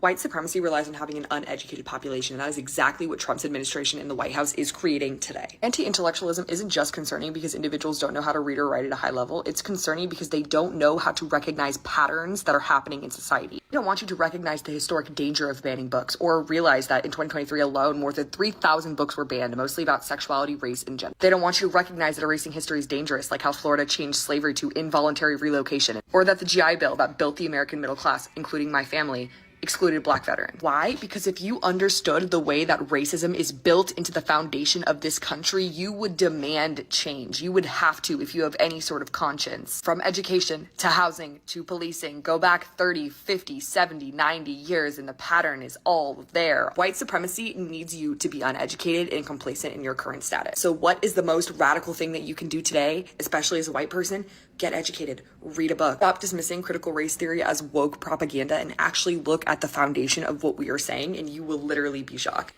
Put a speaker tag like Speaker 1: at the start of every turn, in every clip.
Speaker 1: White supremacy relies on having an uneducated population, and that is exactly what Trump's administration in the White House is creating today. Anti-intellectualism isn't just concerning because individuals don't know how to read or write at a high level. It's concerning because they don't know how to recognize patterns that are happening in society. They don't want you to recognize the historic danger of banning books, or realize that in 2023 alone, more than 3,000 books were banned, mostly about sexuality, race, and gender. They don't want you to recognize that erasing history is dangerous, like how Florida changed slavery to involuntary relocation, or that the GI Bill that built the American middle class, including my family, excluded Black veterans. Why? Because if you understood the way that racism is built into the foundation of this country, you would demand change. You would have to, if you have any sort of conscience. From education to housing to policing, go back 30, 50, 70, 90 years and the pattern is all there. White supremacy needs you to be uneducated and complacent in your current status. So what is the most radical thing that you can do today, especially as a white person? Get educated, read a book, stop dismissing critical race theory as woke propaganda, and actually look at the foundation of what we are saying, and you will literally be shocked.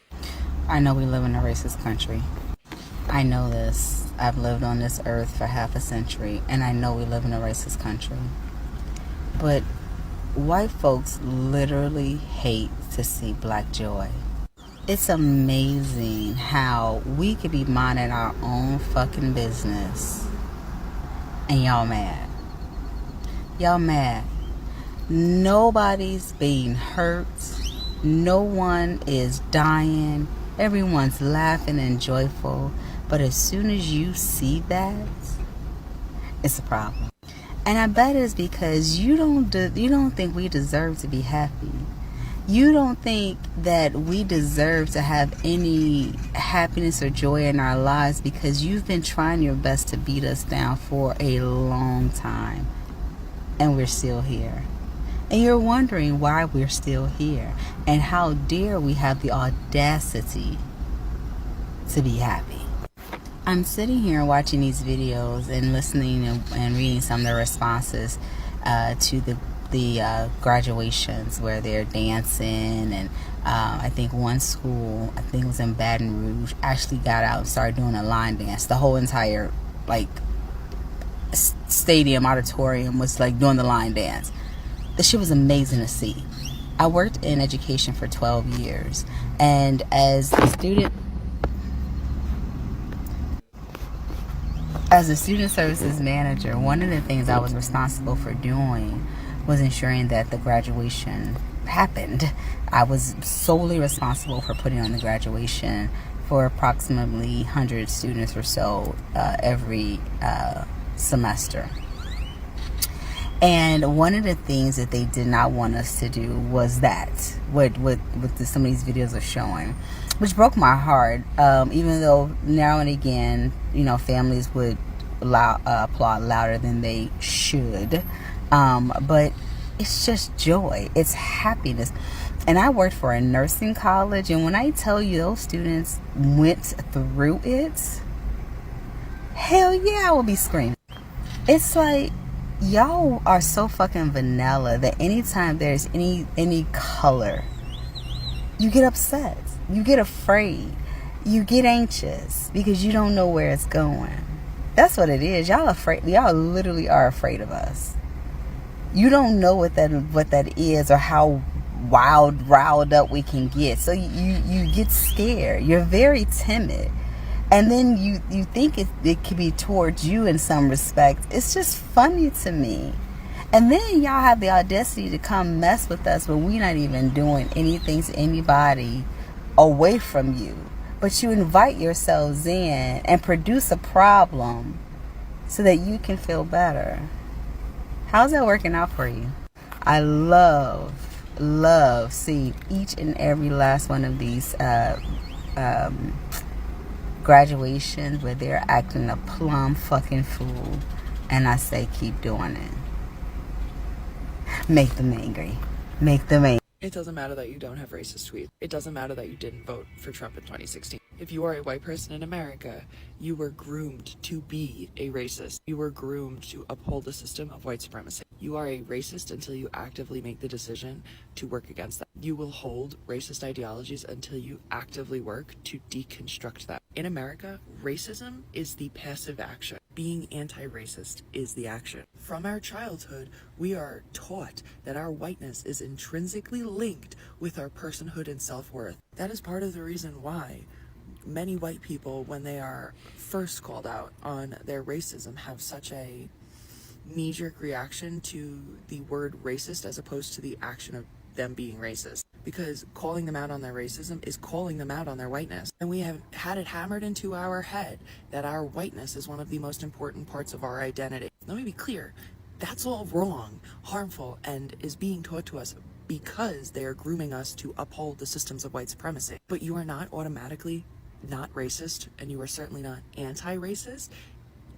Speaker 2: I know we live in a racist country. I know this. I've lived on this earth for half a century, and I know we live in a racist country. But white folks literally hate to see Black joy. It's amazing how we could be minding our own fucking business and y'all mad. Y'all mad. Nobody's being hurt. No one is dying. Everyone's laughing and joyful. But as soon as you see that, it's a problem. And I bet it's because you don't think we deserve to be happy. You don't think that we deserve to have any happiness or joy in our lives because you've been trying your best to beat us down for a long time. And we're still here. And you're wondering why we're still here. And how dare we have the audacity to be happy. I'm sitting here watching these videos and listening and reading some of the responses to the graduations where they're dancing, and I think one school, I think it was in Baton Rouge, actually got out and started doing a line dance. The whole entire stadium auditorium was doing the line dance. The shit was amazing to see. I worked in education for 12 years, and as a student services manager, one of the things I was responsible for doing was ensuring that the graduation happened. I was solely responsible for putting on the graduation for approximately 100 students or so every semester. And one of the things that they did not want us to do was that, what some of these videos are showing, which broke my heart, even though now and again, families would applaud louder than they should. But it's just joy. It's happiness. And I worked for a nursing college, and when I tell you those students went through it, hell yeah, I will be screaming. It's like, y'all are so fucking vanilla that anytime there's any color, you get upset. You get afraid. You get anxious because you don't know where it's going. That's what it is. Y'all afraid. Y'all literally are afraid of us. You don't know what that is or how riled up we can get. So you get scared. You're very timid. And then you think it could be towards you in some respect. It's just funny to me. And then y'all have the audacity to come mess with us when we're not even doing anything to anybody away from you. But you invite yourselves in and produce a problem so that you can feel better. How's that working out for you? I love seeing each and every last one of these graduations where they're acting a plumb fucking fool. And I say, keep doing it. Make them angry. Make them angry.
Speaker 1: It doesn't matter that you don't have racist tweets. It doesn't matter that you didn't vote for Trump in 2016. If you are a white person in America, you were groomed to be a racist. You were groomed to uphold the system of white supremacy. You are a racist until you actively make the decision to work against that. You will hold racist ideologies until you actively work to deconstruct that.
Speaker 3: In America, racism is the passive action. Being anti-racist is the action. From our childhood, we are taught that our whiteness is intrinsically linked with our personhood and self-worth. That is part of the reason why many white people, when they are first called out on their racism, have such a knee-jerk reaction to the word racist as opposed to the action of them being racist. Because calling them out on their racism is calling them out on their whiteness. And we have had it hammered into our head that our whiteness is one of the most important parts of our identity. Let me be clear, that's all wrong, harmful, and is being taught to us because they are grooming us to uphold the systems of white supremacy. But you are not automatically not racist, and you are certainly not anti-racist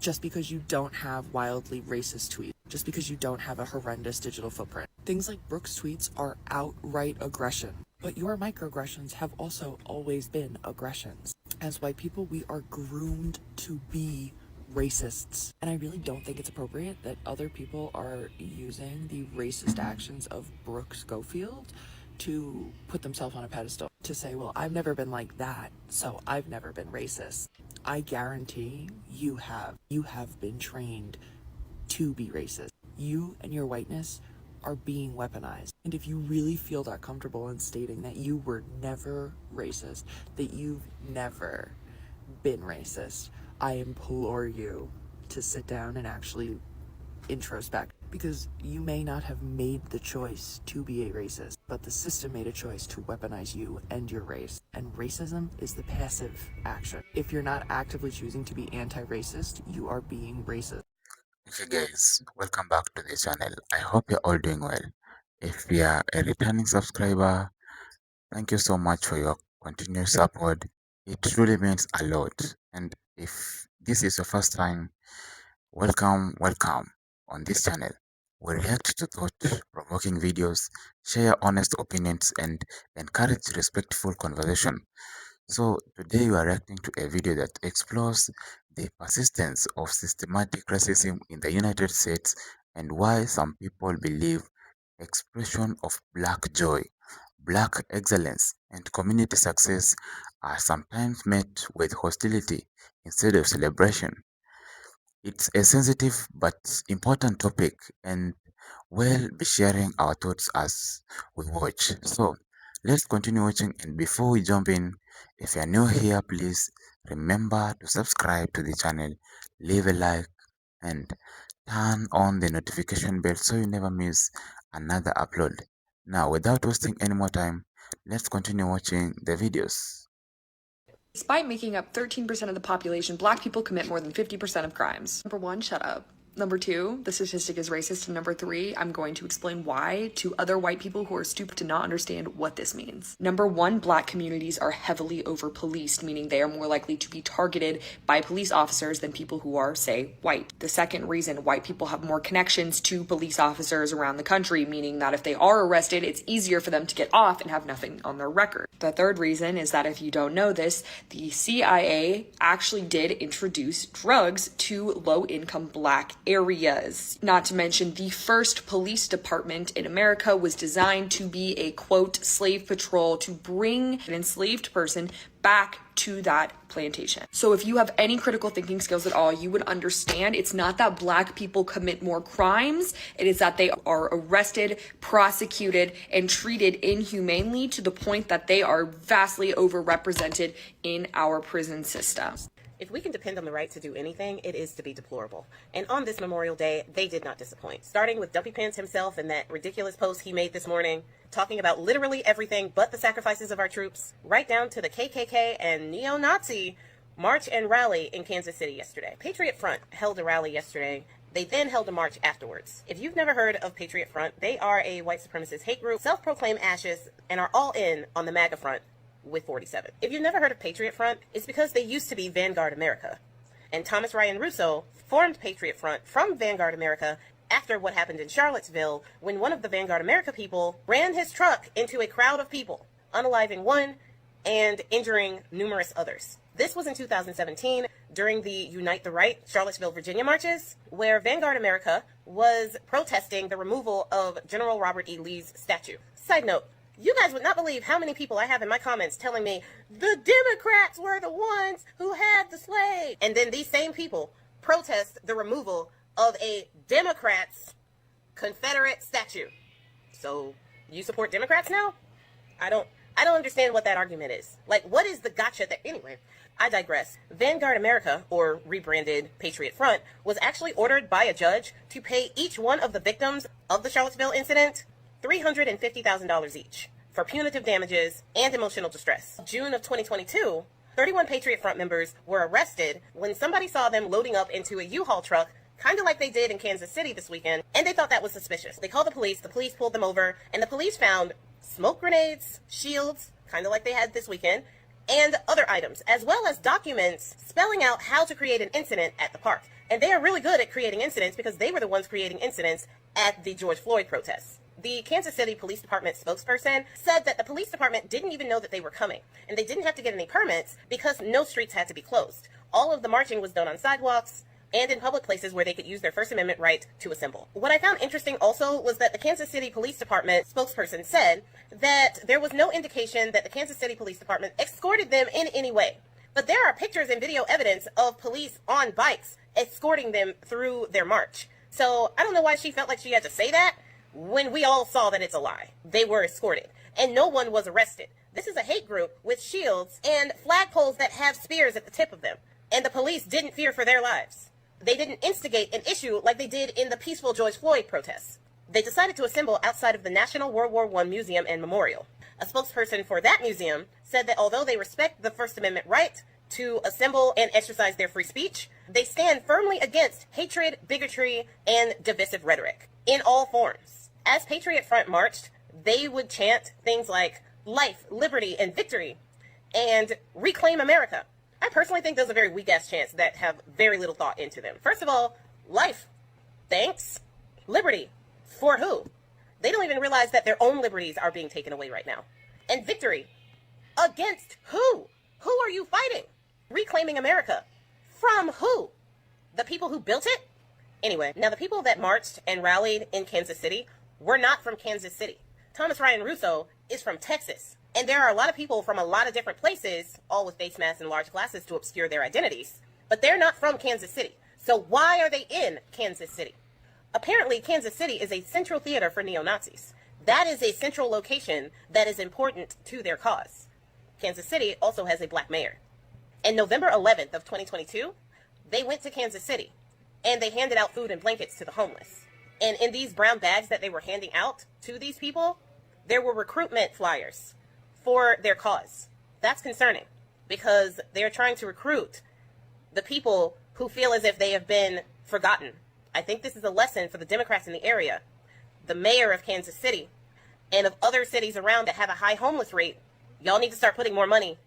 Speaker 3: just because you don't have wildly racist tweets, just because you don't have a horrendous digital footprint. Things like Brooke's tweets are outright aggression, but your microaggressions have also always been aggressions. As white people, we are groomed to be racists, and I really don't think it's appropriate that other people are using the racist actions of Brooke Schofield to put themselves on a pedestal, to say, well, I've never been like that, so I've never been racist. I guarantee you have. You have been trained to be racist. You and your whiteness are being weaponized. And if you really feel that comfortable in stating that you were never racist, that you've never been racist, I implore you to sit down and actually introspect, because you may not have made the choice to be a racist, but the system made a choice to weaponize you and your race. And racism is the passive action. If you're not actively choosing to be anti-racist, you are being racist.
Speaker 4: Okay guys, welcome back to the channel. I hope you're all doing well. If you are a returning subscriber, thank you so much for your continuous support. It truly means a lot. And if this is your first time, welcome on this channel. We react to thought-provoking videos, share honest opinions, and encourage respectful conversation. So today we are reacting to a video that explores the persistence of systematic racism in the United States and why some people believe expression of black joy, black excellence, and community success are sometimes met with hostility instead of celebration. It's a sensitive but important topic, and we'll be sharing our thoughts as we watch. So let's continue watching, and before we jump in, if you're new here, please remember to subscribe to the channel, leave a like, and turn on the notification bell so you never miss another upload. Now, without wasting any more time, let's continue watching the videos.
Speaker 1: Despite making up 13% of the population, black people commit more than 50% of crimes. Number one, shut up. Number two, the statistic is racist. And number three, I'm going to explain why to other white people who are stupid to not understand what this means. Number one, black communities are heavily over-policed, meaning they are more likely to be targeted by police officers than people who are, say, white. The second reason, white people have more connections to police officers around the country, meaning that if they are arrested, it's easier for them to get off and have nothing on their record. The third reason is that if you don't know this, the CIA actually did introduce drugs to low-income black areas. Not to mention, the first police department in America was designed to be a, quote, slave patrol to bring an enslaved person back to that plantation. So if you have any critical thinking skills at all, you would understand it's not that black people commit more crimes, it is that they are arrested, prosecuted, and treated inhumanely to the point that they are vastly overrepresented in our prison system.
Speaker 5: If we can depend on the right to do anything, it is to be deplorable. And on this Memorial Day, they did not disappoint. Starting with Dumpy Pants himself and that ridiculous post he made this morning, talking about literally everything but the sacrifices of our troops, right down to the KKK and neo-Nazi march and rally in Kansas City yesterday. Patriot Front held a rally yesterday. They then held a march afterwards. If you've never heard of Patriot Front, they are a white supremacist hate group, self-proclaimed ashes, and are all in on the MAGA front with 47. If you've never heard of Patriot Front, it's because they used to be Vanguard America. And Thomas Ryan Russo formed Patriot Front from Vanguard America after what happened in Charlottesville when one of the Vanguard America people ran his truck into a crowd of people, unaliving one and injuring numerous others. This was in 2017 during the Unite the Right Charlottesville, Virginia marches, where Vanguard America was protesting the removal of General Robert E. Lee's statue. Side note, You guys would not believe how many people I have in my comments telling me the Democrats were the ones who had the slave. And then these same people protest the removal of a Democrats' Confederate statue. So you support Democrats now? I don't understand what that argument is. Like, what is the gotcha that, anyway, I digress. Vanguard America, or rebranded Patriot Front, was actually ordered by a judge to pay each one of the victims of the Charlottesville incident $350,000 each for punitive damages and emotional distress. June of 2022, 31 Patriot Front members were arrested when somebody saw them loading up into a U-Haul truck, kind of like they did in Kansas City this weekend, and they thought that was suspicious. They called the police pulled them over, and the police found smoke grenades, shields, kind of like they had this weekend, and other items, as well as documents spelling out how to create an incident at the park. And they are really good at creating incidents because they were the ones creating incidents at the George Floyd protests. The Kansas City Police Department spokesperson said that the police department didn't even know that they were coming, and they didn't have to get any permits because no streets had to be closed. All of the marching was done on sidewalks and in public places where they could use their First Amendment right to assemble. What I found interesting also was that the Kansas City Police Department spokesperson said that there was no indication that the Kansas City Police Department escorted them in any way. But there are pictures and video evidence of police on bikes escorting them through their march. So I don't know why she felt like she had to say that when we all saw that it's a lie. They were escorted and no one was arrested. This is a hate group with shields and flagpoles that have spears at the tip of them. And the police didn't fear for their lives. They didn't instigate an issue like they did in the peaceful George Floyd protests. They decided to assemble outside of the National World War I Museum and Memorial. A spokesperson for that museum said that although they respect the First Amendment right to assemble and exercise their free speech, they stand firmly against hatred, bigotry, and divisive rhetoric in all forms. As Patriot Front marched, they would chant things like life, liberty, and victory, and reclaim America. I personally think those are very weak-ass chants that have very little thought into them. First of all, life, thanks. Liberty, for who? They don't even realize that their own liberties are being taken away right now. And victory, against who? Who are you fighting? Reclaiming America, from who? The people who built it? Anyway, now the people that marched and rallied in Kansas City were not from Kansas City. Thomas Ryan Russo is from Texas. And there are a lot of people from a lot of different places, all with face masks and large glasses to obscure their identities. But they're not from Kansas City. So why are they in Kansas City? Apparently, Kansas City is a central theater for neo-Nazis. That is a central location that is important to their cause. Kansas City also has a black mayor. And November 11th of 2022, they went to Kansas City and they handed out food and blankets to the homeless. And in these brown bags that they were handing out to these people, there were recruitment flyers for their cause. That's concerning because they're trying to recruit the people who feel as if they have been forgotten. I think this is a lesson for the Democrats in the area, the mayor of Kansas City, and of other cities around that have a high homeless rate. Y'all need to start putting more money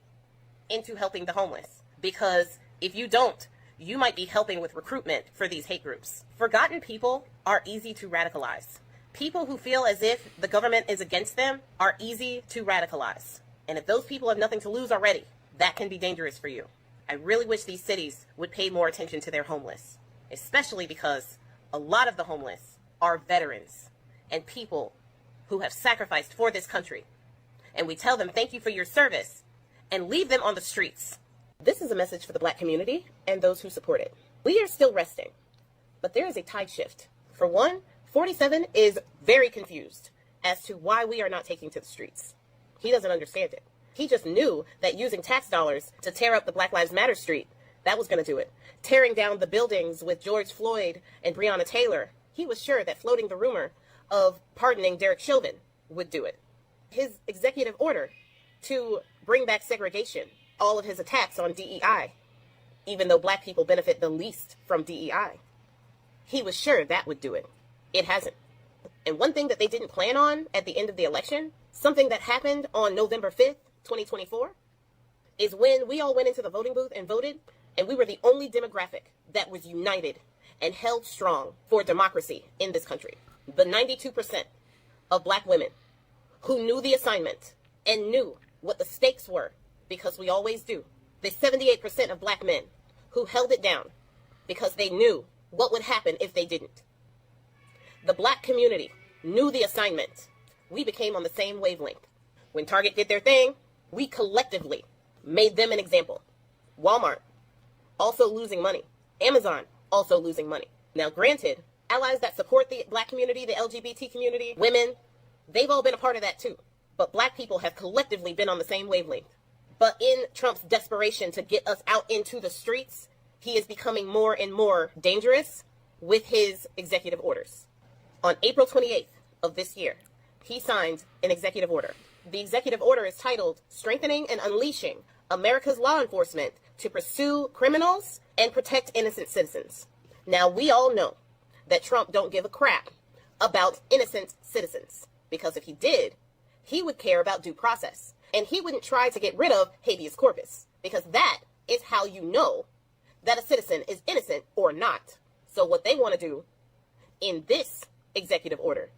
Speaker 5: into helping the homeless, because if you don't, you might be helping with recruitment for these hate groups. Forgotten people are easy to radicalize. People who feel as if the government is against them are easy to radicalize. And if those people have nothing to lose already, that can be dangerous for you. I really wish these cities would pay more attention to their homeless, especially because a lot of the homeless are veterans and people who have sacrificed for this country. And we tell them thank you for your service and leave them on the streets. This is a message for the black community and those who support it. We are still resting, but there is a tide shift. For one, 47 is very confused as to why we are not taking to the streets. He doesn't understand it. He just knew that using tax dollars to tear up the Black Lives Matter street, that was going to do it. Tearing down the buildings with George Floyd and Breonna Taylor, he was sure that floating the rumor of pardoning Derek Chauvin would do it. His executive order to bring back segregation, all of his attacks on DEI, even though black people benefit the least from DEI, he was sure that would do it. It hasn't. And one thing that they didn't plan on at the end of the election, something that happened on November 5th, 2024, is when we all went into the voting booth and voted, and we were the only demographic that was united and held strong for democracy in this country. The 92% of black women who knew the assignment and knew what the stakes were, because we always do. The 78% of black men who held it down because they knew what would happen if they didn't. The black community knew the assignment. We became on the same wavelength. When Target did their thing, we collectively made them an example. Walmart, also losing money. Amazon, also losing money. Now, granted, allies that support the black community, the LGBT community, women, they've all been a part of that too. But black people have collectively been on the same wavelength. But in Trump's desperation to get us out into the streets, he is becoming more and more dangerous with his executive orders. On April 28th of this year, he signed an executive order. The executive order is titled Strengthening and Unleashing America's Law Enforcement to Pursue Criminals and Protect Innocent Citizens. Now, we all know that Trump don't give a crap about innocent citizens, because if he did, he would care about due process. And he wouldn't try to get rid of habeas corpus, because that is how you know that a citizen is innocent or not. So what they want to do in this executive order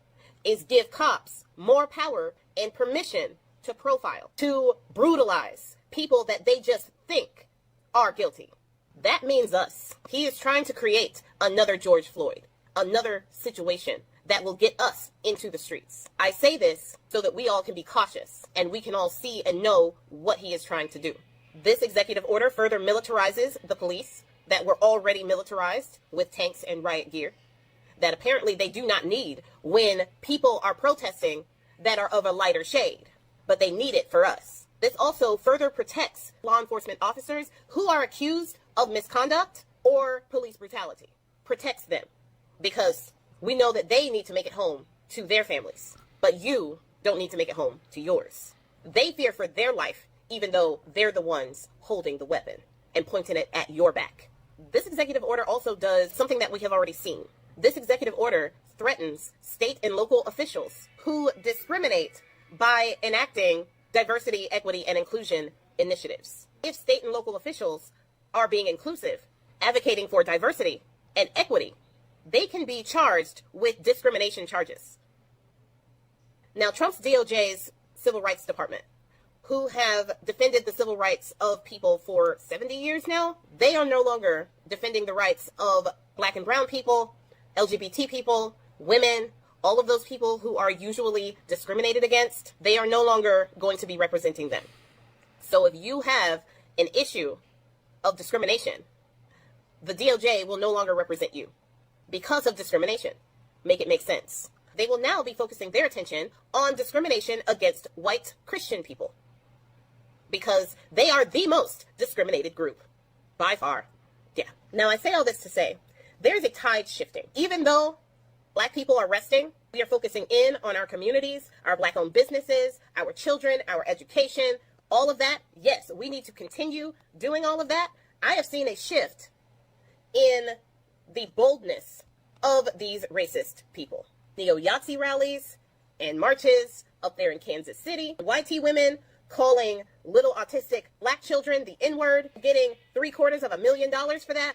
Speaker 5: is give cops more power and permission to profile, to brutalize people that they just think are guilty. That means us. He is trying to create another George Floyd, another situation that will get us into the streets. I say this so that we all can be cautious and we can all see and know what he is trying to do. This executive order further militarizes the police that were already militarized with tanks and riot gear that apparently they do not need when people are protesting that are of a lighter shade, but they need it for us. This also further protects law enforcement officers who are accused of misconduct or police brutality. Protects them because we know that they need to make it home to their families, but you don't need to make it home to yours. They fear for their life, even though they're the ones holding the weapon and pointing it at your back. This executive order also does something that we have already seen. This executive order threatens state and local officials who discriminate by enacting diversity, equity, and inclusion initiatives. If state and local officials are being inclusive, advocating for diversity and equity, they can be charged with discrimination charges. Now, Trump's DOJ's Civil Rights Department, who have defended the civil rights of people for 70 years now, they are no longer defending the rights of black and brown people, LGBT people, women, all of those people who are usually discriminated against. They are no longer going to be representing them. So if you have an issue of discrimination, the DOJ will no longer represent you because of discrimination. Make it make sense. They will now be focusing their attention on discrimination against white Christian people because they are the most discriminated group by far. Yeah. Now I say all this to say there's a tide shifting. Even though black people are resting, we are focusing in on our communities, our black-owned businesses, our children, our education, all of that. Yes, we need to continue doing all of that. I have seen a shift in the boldness of these racist people. Neo-Yahtzee rallies and marches up there in Kansas City. YT women calling little autistic black children the N-word, getting $750,000 for that.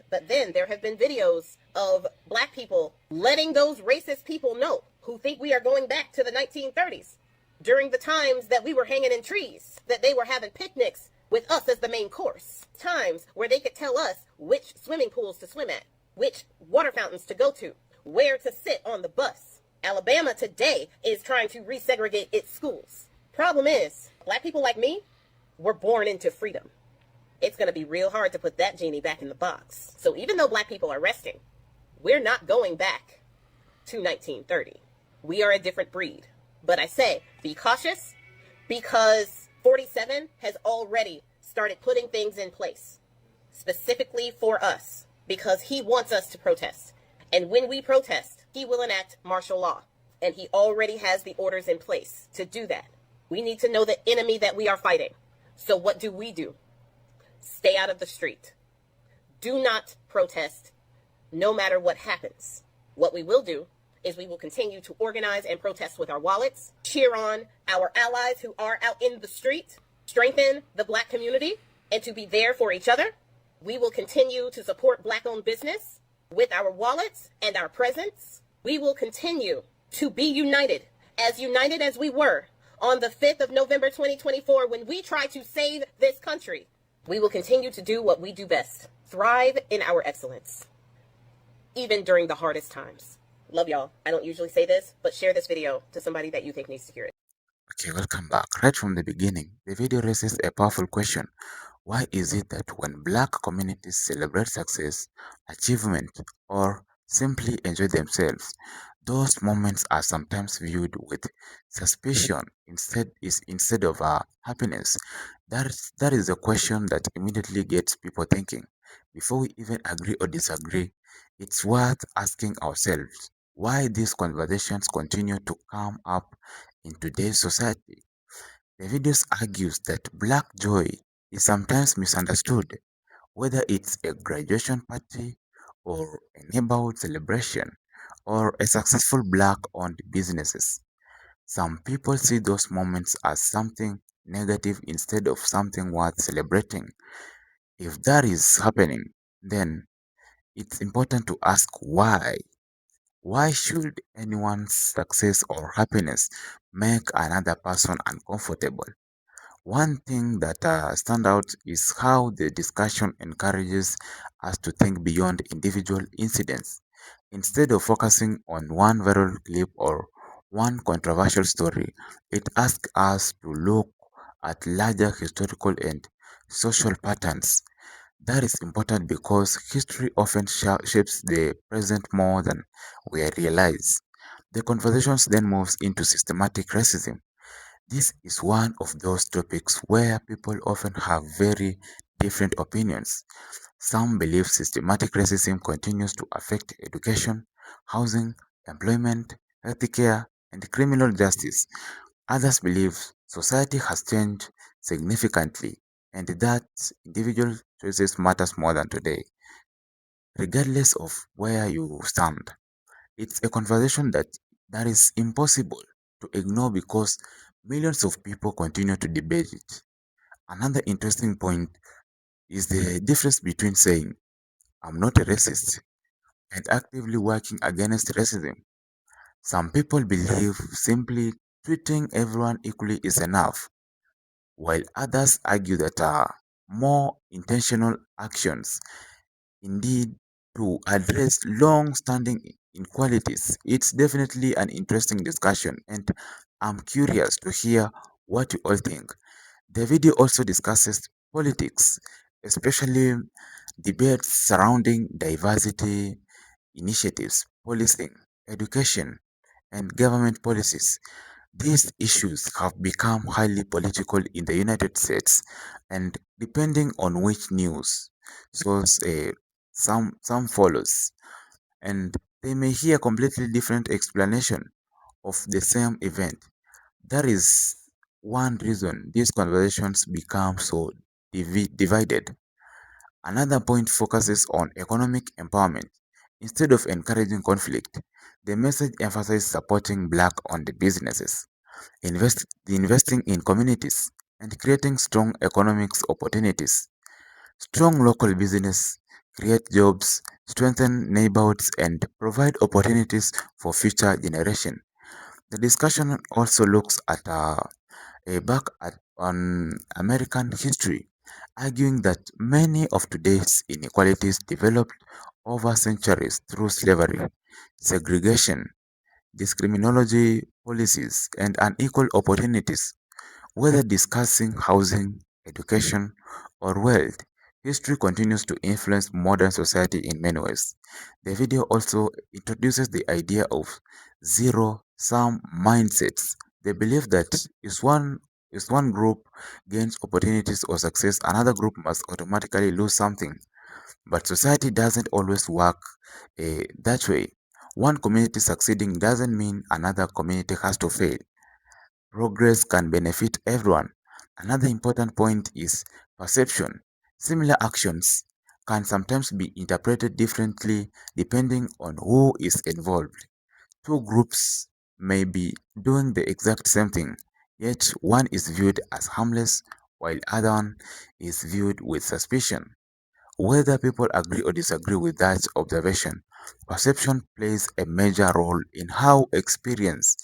Speaker 5: But then there have been videos of black people letting those racist people know who think we are going back to the 1930s during the times that we were hanging in trees, that they were having picnics with us as the main course. Times where they could tell us which swimming pools to swim at, which water fountains to go to, where to sit on the bus. Alabama today is trying to resegregate its schools. Problem is, black people like me were born into freedom. It's going to be real hard to put that genie back in the box. So even though black people are resting, we're not going back to 1930. We are a different breed. But I say, be cautious, because 47 has already started putting things in place, specifically for us, because he wants us to protest. And when we protest, he will enact martial law. And he already has the orders in place to do that. We need to know the enemy that we are fighting. So what do? Stay out of the street. Do not protest, no matter what happens. What we will do is we will continue to organize and protest with our wallets, cheer on our allies who are out in the street, strengthen the black community, and to be there for each other. We will continue to support black-owned business with our wallets and our presence. We will continue to be united as we were on the 5th of November 2024 when we tried to save this country. We will continue to do what we do best, thrive in our excellence, even during the hardest times. Love y'all. I don't usually say this, but share this video to somebody that you think needs to hear it.
Speaker 4: Okay, welcome back. Right from the beginning, the video raises a powerful question. Why is it that when black communities celebrate success, achievement, or simply enjoy themselves, those moments are sometimes viewed with suspicion instead of happiness? That is a question that immediately gets people thinking. Before we even agree or disagree, it's worth asking ourselves why these conversations continue to come up in today's society. The videos argues that black joy is sometimes misunderstood, whether it's a graduation party or a neighborhood celebration or a successful black-owned businesses. Some people see those moments as something negative instead of something worth celebrating. If that is happening, then it's important to ask why. Why should anyone's success or happiness make another person uncomfortable? One thing that stand out is how the discussion encourages us to think beyond individual incidents. Instead of focusing on one viral clip or one controversial story, it asks us to look at larger historical and social patterns. That is important because history often shapes the present more than we realize. The conversations then moves into systematic racism. This is one of those topics where people often have very different opinions. Some believe systematic racism continues to affect education, housing, employment, healthcare, and criminal justice. Others believe society has changed significantly and that individual choices matters more than today. Regardless of where you stand, it's a conversation that is impossible to ignore because millions of people continue to debate it. Another interesting point is the difference between saying, I'm not a racist, and actively working against racism. Some people believe simply treating everyone equally is enough, while others argue that more intentional actions indeed to address long-standing inequalities. It's definitely an interesting discussion, and I'm curious to hear what you all think. The video also discusses politics, especially debates surrounding diversity initiatives, policing, education, and government policies. These issues have become highly political in the United States, and depending on which news source some follows, and they may hear completely different explanation of the same event. That is one reason these conversations become so divided. Another point focuses on economic empowerment. Instead of encouraging conflict, the message emphasizes supporting black-owned businesses, investing in communities, and creating strong economic opportunities. Strong local business create jobs, strengthen neighborhoods, and provide opportunities for future generations. The discussion also looks at a back on American history, arguing that many of today's inequalities developed over centuries through slavery, segregation, discriminatory policies, and unequal opportunities. Whether discussing housing, education, or wealth, history continues to influence modern society in many ways. The video also introduces the idea of zero-sum mindsets. They believe that if one group gains opportunities or success, another group must automatically lose something. But society doesn't always work that way. One community succeeding doesn't mean another community has to fail. Progress can benefit everyone. Another important point is perception. Similar actions can sometimes be interpreted differently depending on who is involved. Two groups may be doing the exact same thing, yet one is viewed as harmless while other one is viewed with suspicion. Whether people agree or disagree with that observation, perception plays a major role in how experience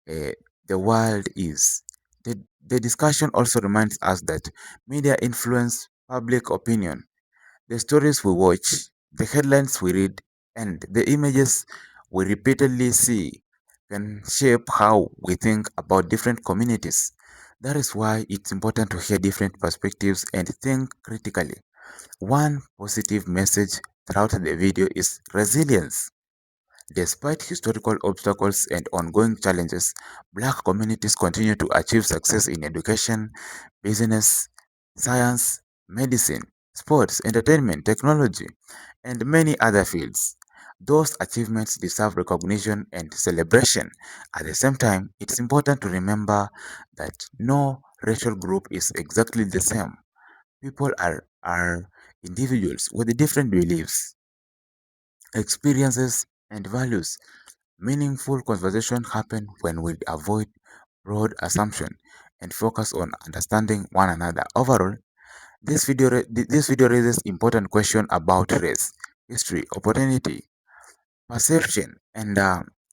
Speaker 4: uh, the world is. The discussion also reminds us that media influence public opinion. The stories we watch, the headlines we read, and the images we repeatedly see can shape how we think about different communities. That is why it's important to hear different perspectives and think critically. One positive message throughout the video is resilience. Despite historical obstacles and ongoing challenges, Black communities continue to achieve success in education, business, science, medicine, sports, entertainment, technology, and many other fields. Those achievements deserve recognition and celebration. At the same time, it's important to remember that no racial group is exactly the same. People are individuals with different beliefs, experiences, and values. Meaningful conversation happen when we avoid broad assumption and focus on understanding one another. Overall, this video raises important question about race, history, opportunity, perception, and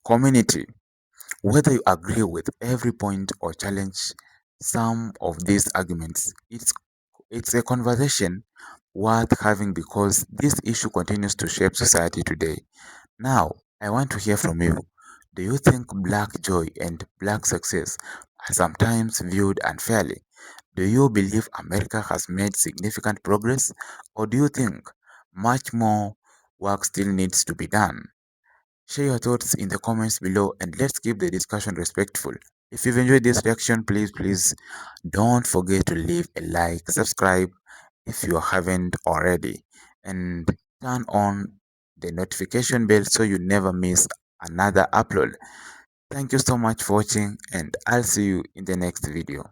Speaker 4: community. Whether you agree with every point or challenge some of these arguments, it's a conversation worth having because this issue continues to shape society today. Now, I want to hear from you. Do you think black joy and black success are sometimes viewed unfairly? Do you believe America has made significant progress, or do you think much more work still needs to be done? Share your thoughts in the comments below and let's keep the discussion respectful. If you've enjoyed this reaction, please don't forget to leave a like, subscribe if you haven't already, and turn on the notification bell so you never miss another upload. Thank you so much for watching and I'll see you in the next video.